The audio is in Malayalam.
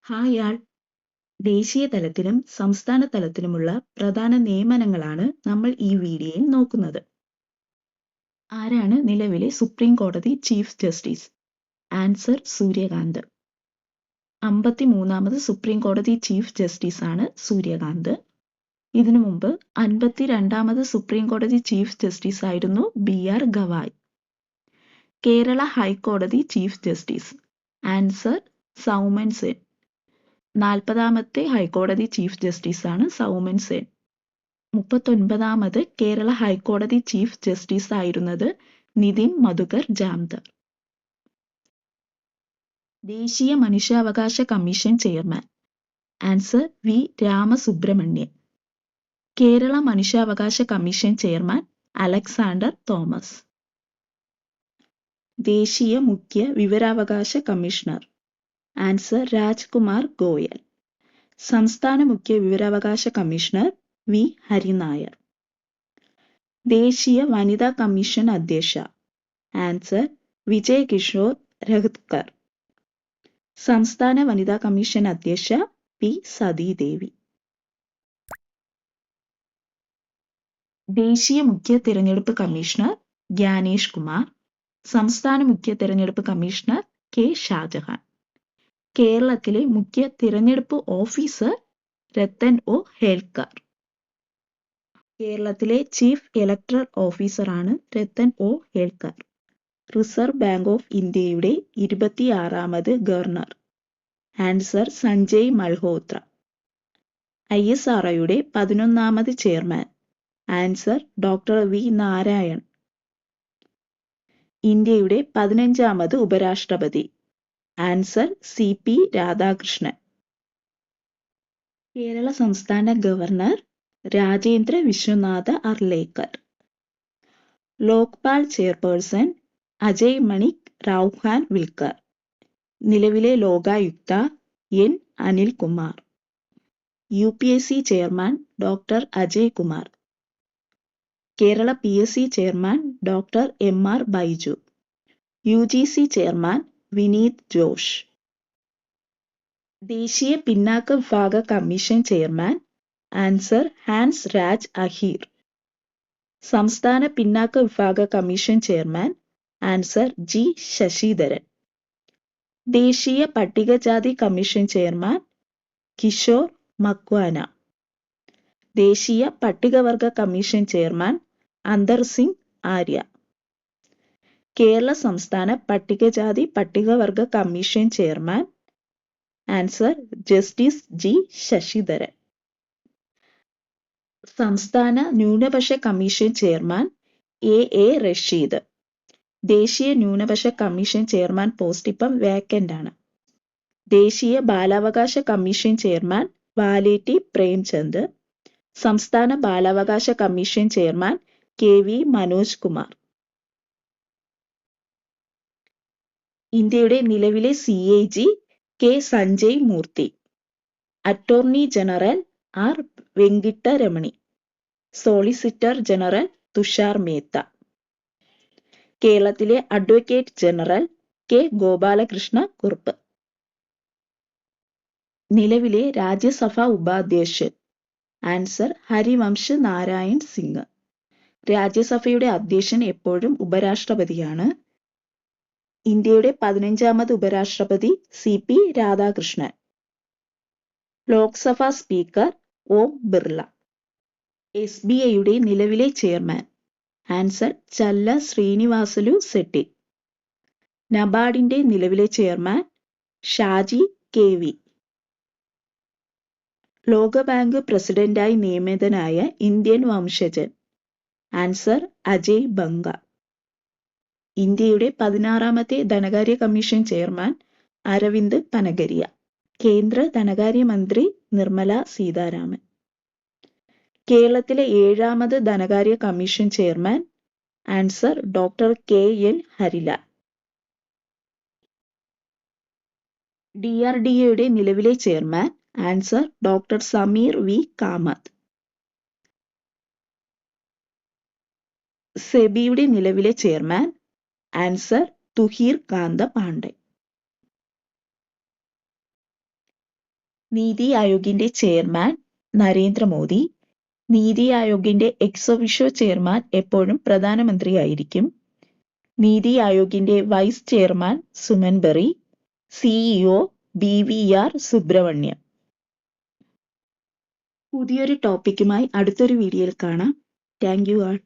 ഹായ്. ദേശീയ തലത്തിലും സംസ്ഥാന തലത്തിലുമുള്ള പ്രധാന നിയമനങ്ങളാണ് നമ്മൾ ഈ വീഡിയോയിൽ നോക്കുന്നത്. ആരാണ് നിലവിലെ സുപ്രീം കോടതി ചീഫ് ജസ്റ്റിസ്? ആൻസർ സൂര്യകാന്ത്. 53ാമത് സുപ്രീം കോടതി ചീഫ് ജസ്റ്റിസ് ആണ് സൂര്യകാന്ത്. ഇതിനു മുമ്പ് 52ാമത് സുപ്രീം കോടതി ചീഫ് ജസ്റ്റിസ് ആയിരുന്നു BR ഗവായ്. കേരള ഹൈക്കോടതി chief justice. Answer Soumen Sen. 40ാമത്തെ ഹൈക്കോടതി ചീഫ് ജസ്റ്റിസ് ആണ് സൗമൻ സെൻ. 39ാമത് കേരള ഹൈക്കോടതി ചീഫ് ജസ്റ്റിസ് ആയിരുന്നത് നിതിൻ മധുകർ ജാംദർ. ദേശീയ മനുഷ്യാവകാശ കമ്മീഷൻ ചെയർമാൻ. ആൻസർ വി രാമസുബ്രഹ്മണ്യൻ. കേരള മനുഷ്യാവകാശ കമ്മീഷൻ ചെയർമാൻ അലക്സാണ്ടർ തോമസ്. ദേശീയ മുഖ്യ വിവരാവകാശ കമ്മീഷണർ. ആൻസർ രാജ്കുമാർ ഗോയൽ. സംസ്ഥാന മുഖ്യ വിവരാവകാശ കമ്മീഷണർ വി ഹരിനായർ. ദേശീയ വനിതാ കമ്മീഷൻ അധ്യക്ഷ. ആൻസർ വിജയ് കിഷോർ രഹത്കർ. സംസ്ഥാന വനിതാ കമ്മീഷൻ അധ്യക്ഷ പി സതീദേവി. ദേശീയ മുഖ്യ തിരഞ്ഞെടുപ്പ് കമ്മീഷണർ ജ്ഞാനേഷ് കുമാർ. സംസ്ഥാന മുഖ്യ തിരഞ്ഞെടുപ്പ് കമ്മീഷണർ കെ ഷാജഹാൻ. കേരളത്തിലെ മുഖ്യ തിരഞ്ഞെടുപ്പ് ഓഫീസർ രത്തൻ ഒ ഹേൽക്കർ. കേരളത്തിലെ ചീഫ് ഇലക്ടറൽ ഓഫീസറാണ് Rathan O Helkar. Reserve bank of ഇന്ത്യയുടെ 26ാമത് ഗവർണർ. ആൻസർ സഞ്ജയ് മൽഹോത്ര. ISROയുടെ 11ാമത് chairman. Answer doctor V Narayan. ഇന്ത്യയുടെ 15ാമത് ഉപരാഷ്ട്രപതി. Answer CP Radhakrishnan. കേരള സംസ്ഥാന ഗവർണർ രാജേന്ദ്ര വിശ്വനാഥ അർലേക്കർ. ലോക്പാൽ ചെയർപേഴ്സൺ അജയ് മണിക് റൗഹാൻ വിൽക്കർ. നിലവിലെ Lokayukta N Anilkumar. UPSC chairman doctor Ajay Kumar. Kerala PSC chairman doctor MR Baiju. UGC chairman Vineet Josh. ദേശീയ പിന്നാക്ക വിഭാഗ commission chairman answer Hans Raj Ahir. സംസ്ഥാന പിന്നാക്ക വിഭാഗ commission chairman answer G Sasidharan. ദേശീയ പട്ടികജാതി കമ്മീഷൻ ചെയർമാൻ കിഷോർ മക്വാന. ദേശീയ പട്ടികവർഗ കമ്മീഷൻ ചെയർമാൻ അന്തർ സിംഗ് ആര്യ. കേരള സംസ്ഥാന പട്ടികജാതി പട്ടികവർഗ commission chairman answer justice G Sasidharan. സംസ്ഥാന ന്യൂനപക്ഷ കമ്മീഷൻ ചെയർമാൻ A റഷീദ്. ദേശീയ ന്യൂനപക്ഷ കമ്മീഷൻ ചെയർമാൻ പോസ്റ്റ് ഇപ്പം വേക്കന്റ് ആണ്. ദേശീയ ബാലാവകാശ കമ്മീഷൻ ചെയർമാൻ വാലേറ്റി പ്രേംചന്ദ്. സംസ്ഥാന ബാലാവകാശ commission chairman KV Manoj Kumar. ഇന്ത്യയുടെ നിലവിലെ CAG K Sanjay Murthy. Attorney general R Venkataramani. Solicitor general Tushar Mehta. കേരളത്തിലെ advocate general K Gopalakrishna Kurup. നിലവിലെ രാജ്യസഭാ ഉപാധ്യക്ഷൻ ആൻസർ ഹരിവംശ് നാരായൺ സിംഗ്. രാജ്യസഭയുടെ അധ്യക്ഷൻ എപ്പോഴും ഉപരാഷ്ട്രപതിയാണ്. ഇന്ത്യയുടെ 15ാമത് ഉപരാഷ്ട്രപതി CP രാധാകൃഷ്ണൻ. ലോക്സഭാ സ്പീക്കർ ഓം ബിർള. SBIയുടെ നിലവിലെ ചെയർമാൻ ആൻസർ ചല്ല ശ്രീനിവാസലു സെട്ടി. നബാർഡിന്റെ നിലവിലെ ചെയർമാൻ ഷാജി KV. ലോകബാങ്ക് പ്രസിഡന്റായി നിയമിതനായ ഇന്ത്യൻ വംശജൻ ആൻസർ അജയ് ബംഗ. ഇന്ത്യയുടെ 16ാമത്തെ ധനകാര്യ കമ്മീഷൻ ചെയർമാൻ അരവിന്ദ് പനഗരിയ. കേന്ദ്ര ധനകാര്യമന്ത്രി നിർമ്മല സീതാരാമൻ. കേരളത്തിലെ 7ാമത് ധനകാര്യ commission chairman answer doctor KN Harilal. DRDOയുടെ നിലവിലെ chairman answer doctor Sameer V Kamath. സെബിയുടെ നിലവിലെ ചെയർമാൻ ആൻസർ തുഹീർ കാന്ത പാണ്ഡെ. നീതി ആയോഗിന്റെ ചെയർമാൻ നരേന്ദ്രമോദി. നീതി ആയോഗിന്റെ എക്സ് ഒഫീഷ്യോ ചെയർമാൻ എപ്പോഴും പ്രധാനമന്ത്രിയായിരിക്കും. നീതി ആയോഗിന്റെ vice chairman Suman Bery. CEO BVR Subrahmanyam. പുതിയൊരു ടോപ്പിക്കുമായി അടുത്തൊരു വീഡിയോയിൽ കാണാം. Thank you all.